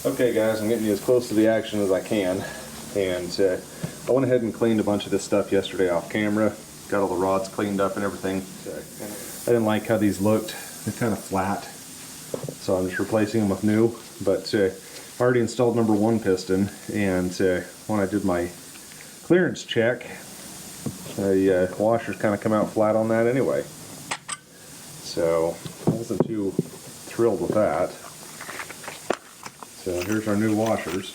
Okay guys, I'm getting you as close to the action as I can, and I went ahead and cleaned a bunch of this stuff yesterday off camera. Got all the rods cleaned up and everything. I didn't like how these looked. They're kind of flat, so I'm just replacing them with new. But I already installed number 1 piston, and when I did my clearance check, the washers kind of come out flat on that anyway. So I wasn't too thrilled with that. So here's our new washers,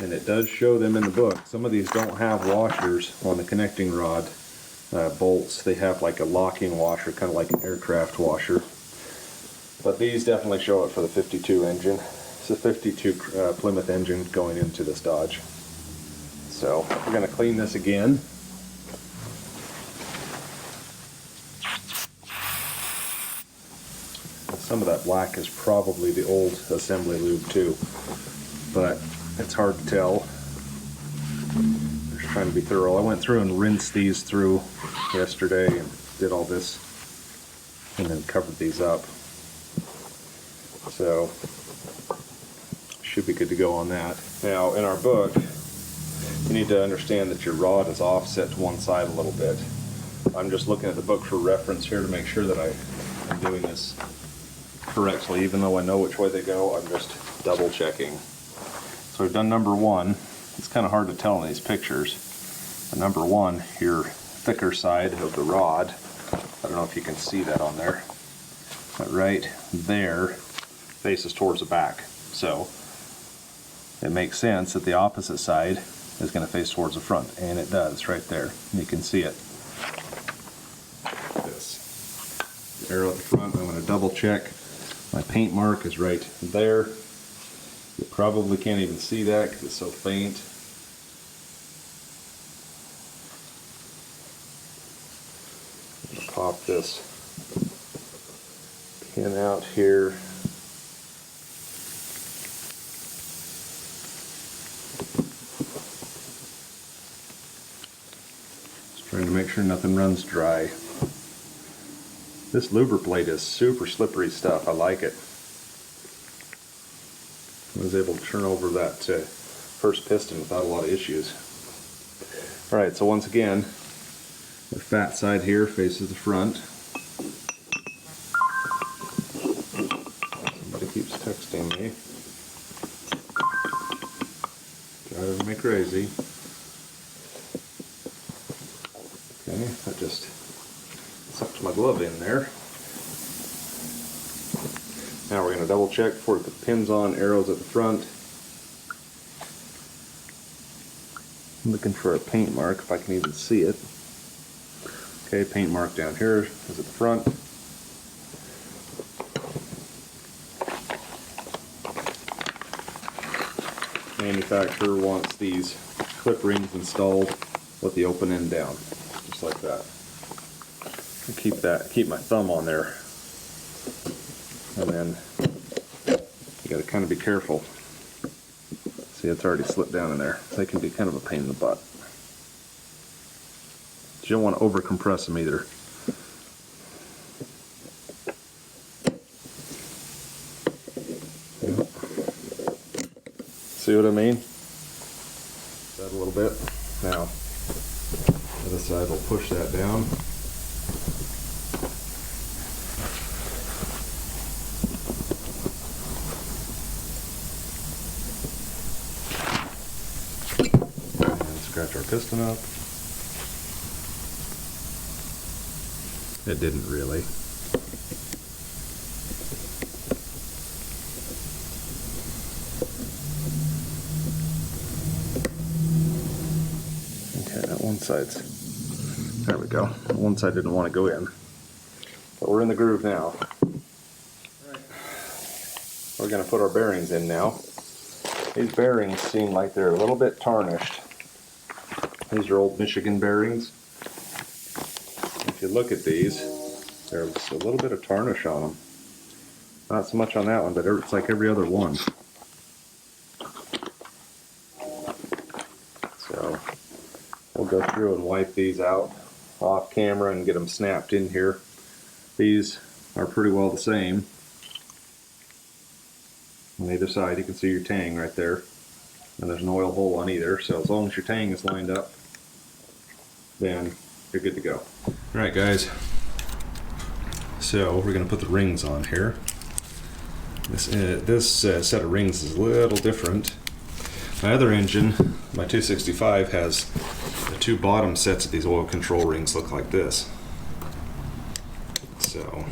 and it does show them in the book. Some of these don't have washers on the connecting rod bolts. They have like a locking washer, kind of like an aircraft washer. But these definitely show it for the 52 engine. It's a 52 Plymouth engine going into this Dodge. So we're going to clean this again. Some of that black is probably the old assembly lube too, but it's hard to tell. Just trying to be thorough. I went through and rinsed these through yesterday and did all this and then covered these up. So should be good to go on that. Now in our book, you need to understand that your rod is offset to one side a little bit. I'm just looking at the book for reference here to make sure that I'm doing this correctly. Even though I know which way they go, I'm just double checking. So we've done number 1. It's kind of hard to tell in these pictures. But number 1, your thicker side of the rod, I don't know if you can see that on there, but right there faces towards the back. So it makes sense that the opposite side is going to face towards the front, and it does right there. You can see it. This arrow at the front, I'm going to double check. My paint mark is right there. You probably can't even see that because it's so faint. I'm going to pop this pin out here. Just trying to make sure nothing runs dry. This luber plate is super slippery stuff. I like it. I was able to turn over that first piston without a lot of issues. Alright, so once again, the fat side here faces the front. Somebody keeps texting me. Driving me crazy. Okay, I just sucked my glove in there. Now we're going to double check before we put pins on, arrows at the front. I'm looking for a paint mark if I can even see it. Okay, paint mark down here is at the front. Manufacturer wants these clip rings installed with the open end down, just like that. Keep my thumb on there, and then you got to kind of be careful. See, it's already slipped down in there. They can be kind of a pain in the butt. You don't want to over compress them either. See what I mean? That a little bit. Now, the other side will push that down. Scratch our piston up. It didn't really. Okay, that one side's, there we go. One side didn't want to go in. But we're in the groove now. Right. We're going to put our bearings in now. These bearings seem like they're a little bit tarnished. These are old Michigan bearings. If you look at these, there's a little bit of tarnish on them. Not so much on that one, but it's like every other one. So we'll go through and wipe these out off camera and get them snapped in here. These are pretty well the same. On either side you can see your tang right there, and there's an oil hole on either, so as long as your tang is lined up, then you're good to go. Alright guys, so we're going to put the rings on here. This set of rings is a little different. My other engine, my 265, has the two bottom sets of these oil control rings look like this. So,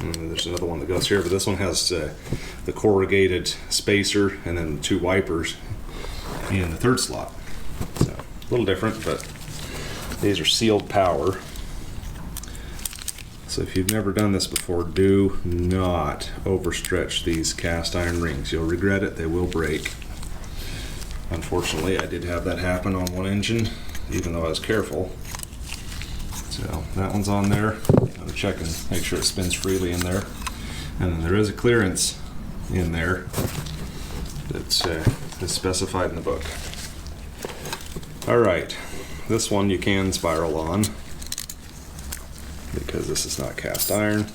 and there's another one that goes here, but this one has the corrugated spacer and then the two wipers in the third slot. So, a little different, but these are sealed power. So if you've never done this before, do not overstretch these cast iron rings. You'll regret it, they will break. Unfortunately, I did have that happen on one engine, even though I was careful. So that one's on there. I'm going to check and make sure it spins freely in there. And then there is a clearance in there that's specified in the book. Alright, this one you can spiral on, because this is not cast iron.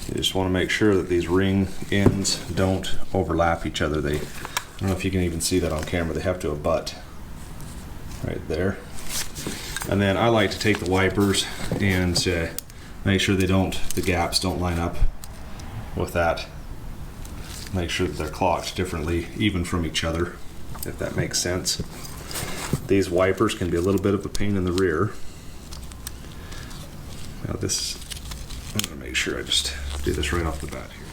You just want to make sure that these ring ends don't overlap each other. I don't know if you can even see that on camera, they have to abut right there. And then I like to take the wipers and make sure the gaps don't line up with that. Make sure that they're clocked differently, even from each other, if that makes sense. These wipers can be a little bit of a pain in the rear. Now this, I'm going to make sure I just do this right off the bat here.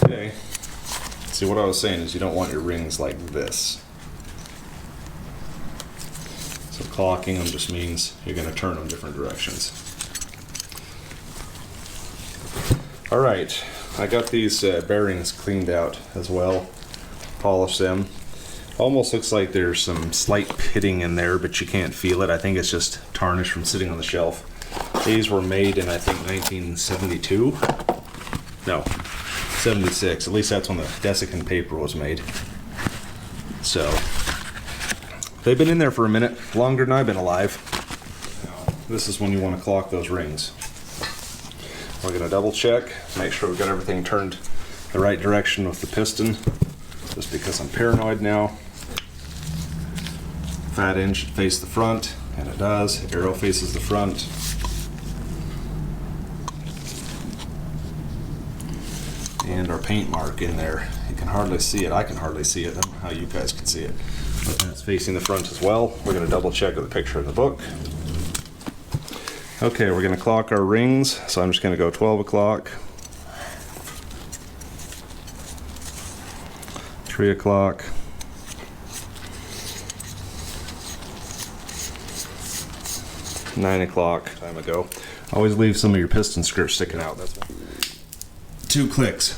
Okay, see what I was saying is you don't want your rings like this. So clocking them just means you're going to turn them different directions. Alright, I got these bearings cleaned out as well. Polish them. Almost looks like there's some slight pitting in there, but you can't feel it. I think it's just tarnish from sitting on the shelf. These were made in, I think, 1972? No, 76. At least that's when the desiccant paper was made. So, they've been in there for a minute, longer than I've been alive. This is when you want to clock those rings. We're going to double check, make sure we've got everything turned the right direction with the piston. Just because I'm paranoid now. Fat end should face the front, and it does. Arrow faces the front. And our paint mark in there. You can hardly see it. I can hardly see it. I don't know how you guys can see it. But that's facing the front as well. We're going to double check with the picture in the book. Okay, we're going to clock our rings. So I'm just going to go 12 o'clock. 3 o'clock, 9 o'clock. Time ago. Always leave some of your piston skirts sticking out. That's 2 clicks.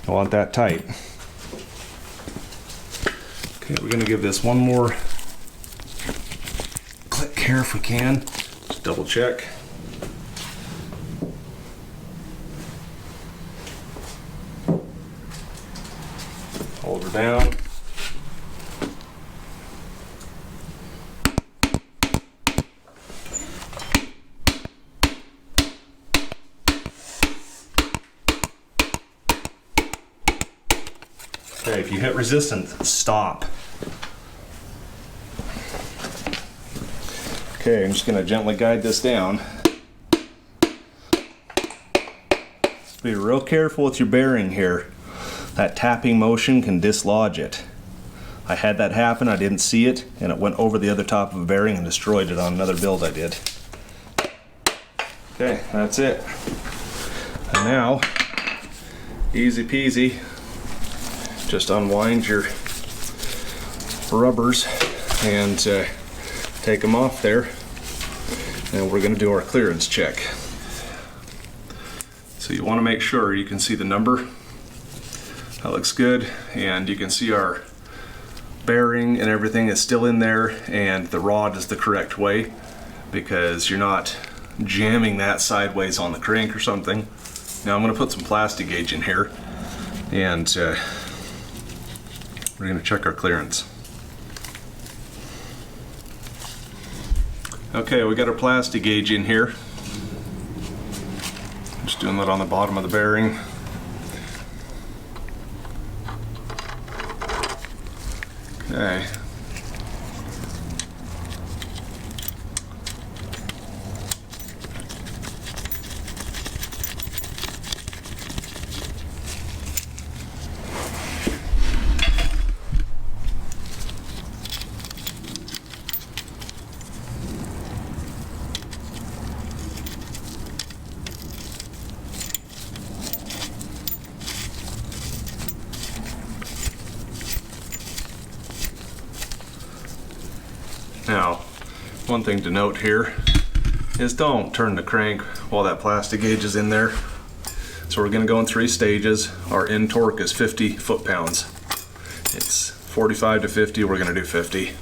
You want that tight. Okay, we're going to give this one more click here if we can. Just double check. Hold her down. Okay, if you hit resistance, stop. Okay, I'm just going to gently guide this down. Just be real careful with your bearing here. That tapping motion can dislodge it. I had that happen, I didn't see it, and it went over the other top of a bearing and destroyed it on another build I did. Okay, that's it. And now, easy peasy, just unwind your rubbers and take them off there, and we're going to do our clearance check. So you want to make sure you can see the number. That looks good, and you can see our bearing and everything is still in there, and the rod is the correct way because you're not jamming that sideways on the crank or something. Now I'm going to put some plastic gauge in here, and we're going to check our clearance. Okay, we got our plastic gauge in here. Just doing that on the bottom of the bearing. Okay. Now, one thing to note here is don't turn the crank while that plastic gauge is in there. So we're going to go in 3 stages. Our end torque is 50 foot-pounds. It's 45 to 50, we're going to do 50.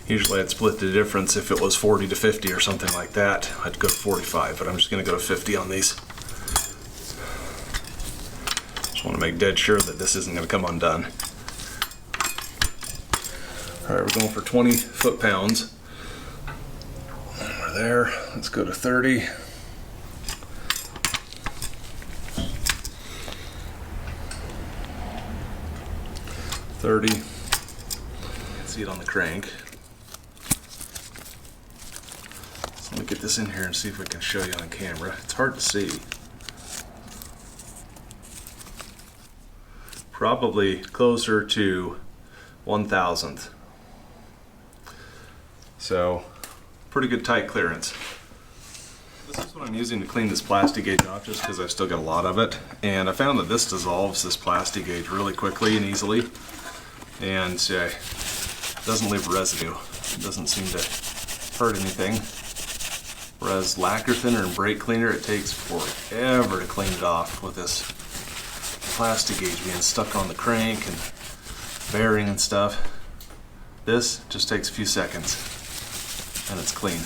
Usually I'd split the difference if it was 40 to 50 or something like that. I'd go to 45, but I'm just going to go to 50 on these. Just want to make dead sure that this isn't going to come undone. Alright, we're going for 20 foot-pounds. We're there. Let's go to 30. See it on the crank. So let me get this in here and see if we can show you on camera. It's hard to see. Probably closer to 1,000th. So, pretty good tight clearance. This is what I'm using to clean this plastic gauge off, just because I've still got a lot of it. And I found that this dissolves this plastic gauge really quickly and easily. And doesn't leave residue. It doesn't seem to hurt anything. Whereas lacquer thinner and brake cleaner, it takes forever to clean it off with this plastic gauge being stuck on the crank and bearing and stuff. This just takes a few seconds and it's clean.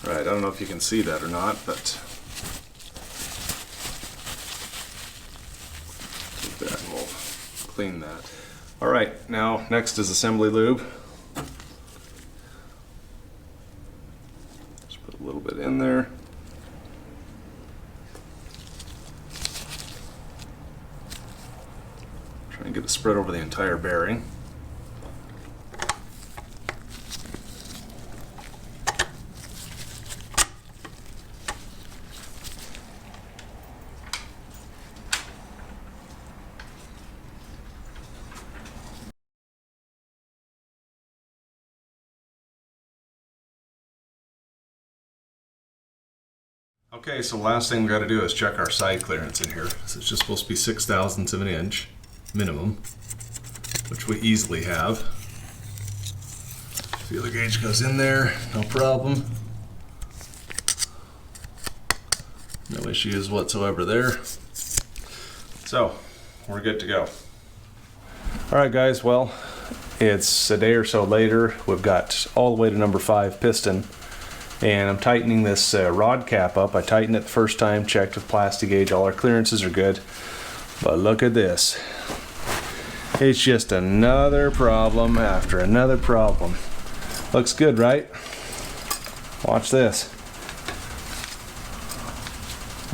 Right, I don't know if you can see that or not, but take that and we'll clean that. All right, now next is assembly lube. Just put a little bit in there. Try and get it spread over the entire bearing. Okay, so the last thing we got to do is check our side clearance in here. So it's just supposed to be 0.06 of an inch minimum, which we easily have. Feeler gauge goes in there, no problem. No issues whatsoever there. So, we're good to go. Alright guys, well, it's a day or so later. We've got all the way to number 5 piston. And I'm tightening this rod cap up. I tightened it the first time, checked with plastic gauge, all our clearances are good. But look at this. It's just another problem after another problem. Looks good, right? Watch this.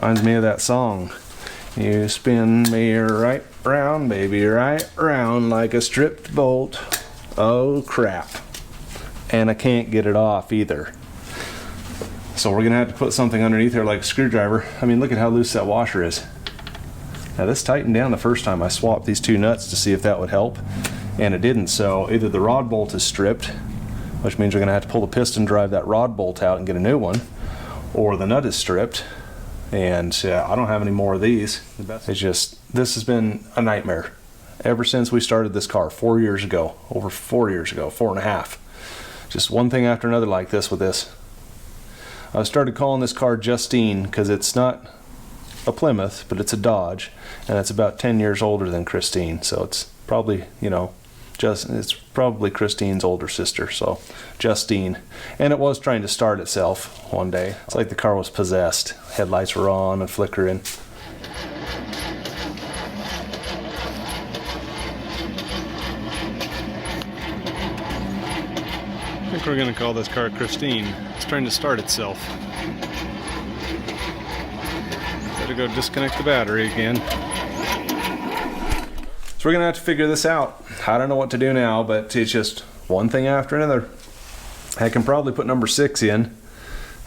Reminds me of that song. You spin me right round, baby, right round like a stripped bolt. Oh crap. And I can't get it off either. So we're gonna have to put something underneath there like a screwdriver. I mean, look at how loose that washer is. Now this tightened down the first time I swapped these 2 nuts to see if that would help, and it didn't. So either the rod bolt is stripped, which means we're gonna have to pull the piston, drive that rod bolt out and get a new one, or the nut is stripped, and I don't have any more of these. It's just, this has been a nightmare ever since we started this car 4 years ago, over 4 years ago, 4.5. Just one thing after another like this with this. I started calling this car Justine because it's not a Plymouth, but it's a Dodge, and it's about 10 years older than Christine, so it's probably, you know, it's probably Christine's older sister, so Justine. And it was trying to start itself one day. It's like the car was possessed. Headlights were on and flickering. think we're going to call this car Christine. It's trying to start itself. Better go disconnect the battery again. So we're going to have to figure this out. I don't know what to do now, but it's just one thing after another. I can probably put number 6 in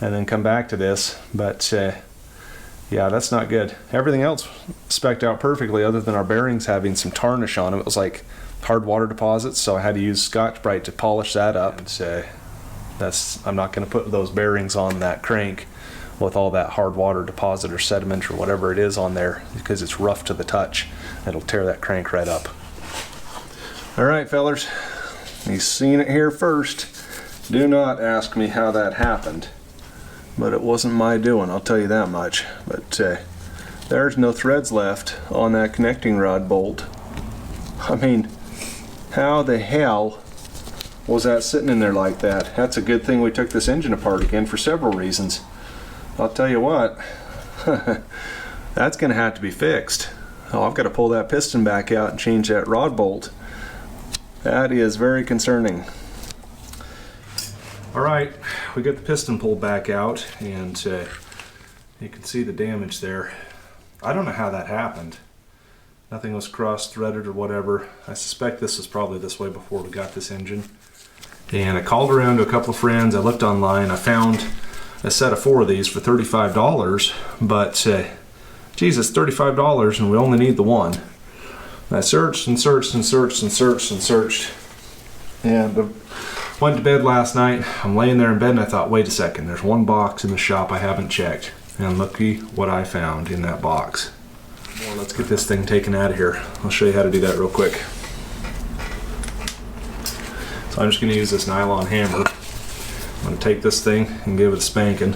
and then come back to this, but yeah, that's not good. Everything else spec'd out perfectly other than our bearings having some tarnish on them. It was like hard water deposits, so I had to use Scotch-Brite to polish that up. And I'm not going to put those bearings on that crank with all that hard water deposit or sediment or whatever it is on there, because it's rough to the touch. It'll tear that crank right up. All right, fellers, you've seen it here first. Do not ask me how that happened, but it wasn't my doing, I'll tell you that much. But there's no threads left on that connecting rod bolt. I mean, how the hell was that sitting in there like that? That's a good thing we took this engine apart again for several reasons. I'll tell you what, that's going to have to be fixed. Oh, I've got to pull that piston back out and change that rod bolt. That is very concerning. All right, we got the piston pulled back out, and you can see the damage there. I don't know how that happened. Nothing was cross-threaded or whatever. I suspect this was probably this way before we got this engine. And I called around to a couple of friends. I looked online. I found a set of 4 of these for $35, but Jesus, $35 and we only need the one. And I searched and searched and searched and searched and searched, and went to bed last night. I'm laying there in bed and I thought, wait a second, there's one box in the shop I haven't checked, and looky what I found in that box. Well, let's get this thing taken out of here. I'll show you how to do that real quick. So I'm just going to use this nylon hammer. I'm going to take this thing and give it a spanking.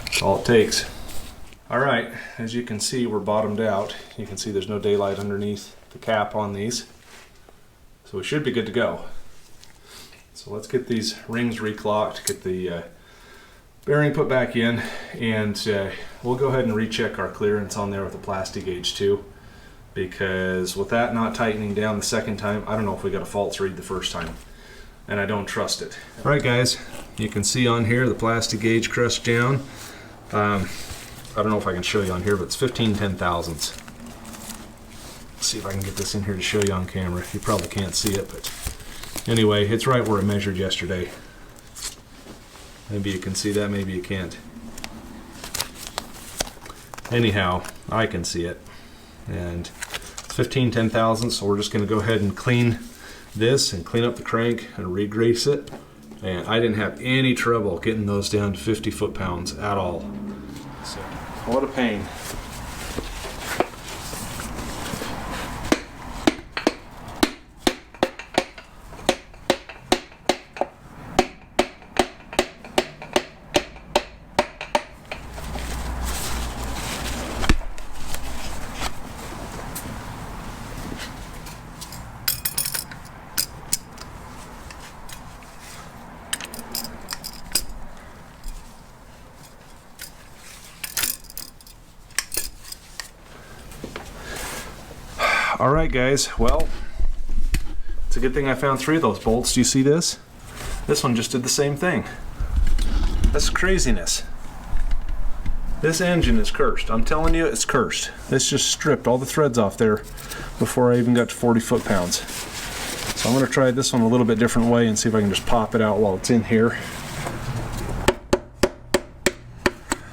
That's all it takes. Alright, as you can see, we're bottomed out. You can see there's no daylight underneath the cap on these. So we should be good to go. So let's get these rings reclocked, get the bearing put back in, and we'll go ahead and recheck our clearance on there with the plastic gauge too, because with that not tightening down the second time, I don't know if we got a false read the first time, and I don't trust it. All right, guys, you can see on here the plastic gauge crushed down. I don't know if I can show you on here, but it's 15/10,000ths. Let's see if I can get this in here to show you on camera. You probably can't see it, but anyway, it's right where it measured yesterday. Maybe you can see that, maybe you can't. Anyhow, I can see it. And it's 15/10,000ths, so we're just going to go ahead and clean this and clean up the crank and re-grease it. And I didn't have any trouble getting those down to 50 foot-pounds at all. So, what a pain. Alright guys, well, it's a good thing I found 3 of those bolts. Do you see this? This one just did the same thing. That's craziness. This engine is cursed. I'm telling you, it's cursed. This just stripped all the threads off there before I even got to 40 foot-pounds. So I'm going to try this one a little bit different way and see if I can just pop it out while it's in here.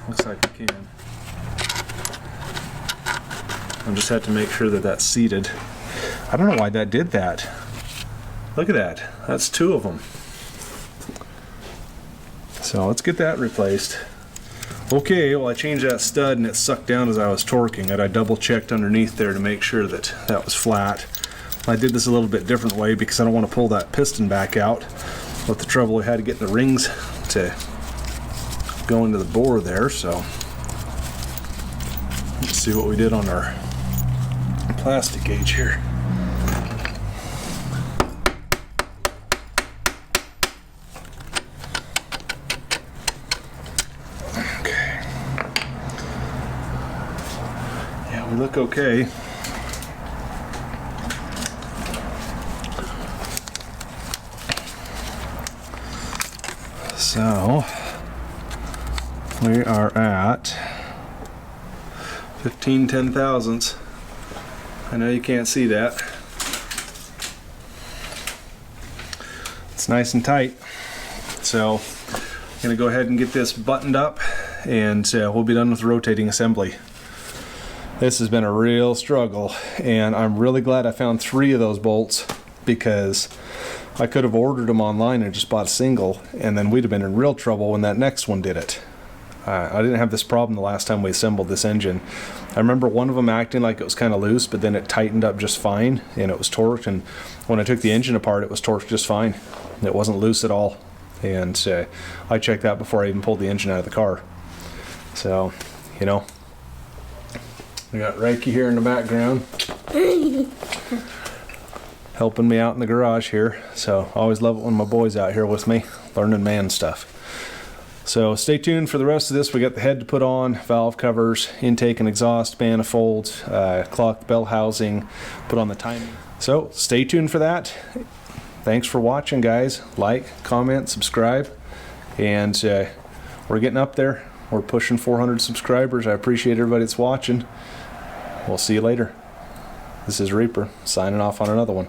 Looks like I can. I just have to make sure that that's seated. I don't know why that did that. Look at that. That's 2 of them. So let's get that replaced. Okay, well I changed that stud and it sucked down as I was torquing it. I double checked underneath there to make sure that that was flat. I did this a little bit different way because I don't want to pull that piston back out with the trouble we had to get the rings to go into the bore there. So let's see what we did on our plastic gauge here. Okay. Yeah, we look okay. So we are at 15 10,000ths. I know you can't see that. It's nice and tight. So I'm gonna go ahead and get this buttoned up, and we'll be done with the rotating assembly. This has been a real struggle, and I'm really glad I found 3 of those bolts, because I could have ordered them online and just bought a single, and then we'd have been in real trouble when that next one did it. I didn't have this problem the last time we assembled this engine. I remember one of them acting like it was kind of loose, but then it tightened up just fine, and it was torqued, and when I took the engine apart, it was torqued just fine. It wasn't loose at all, and I checked that before I even pulled the engine out of the car. So, you know, we got Reiki here in the background helping me out in the garage here. So always love it when my boy's out here with me learning man stuff. So stay tuned for the rest of this. We got the head to put on, valve covers, intake and exhaust manifold, clock bell housing, put on the timing. So stay tuned for that. Thanks for watching, guys. Like, comment, subscribe, and we're getting up there. We're pushing 400 subscribers. I appreciate everybody that's watching. We'll see you later. This is Reaper signing off on another one.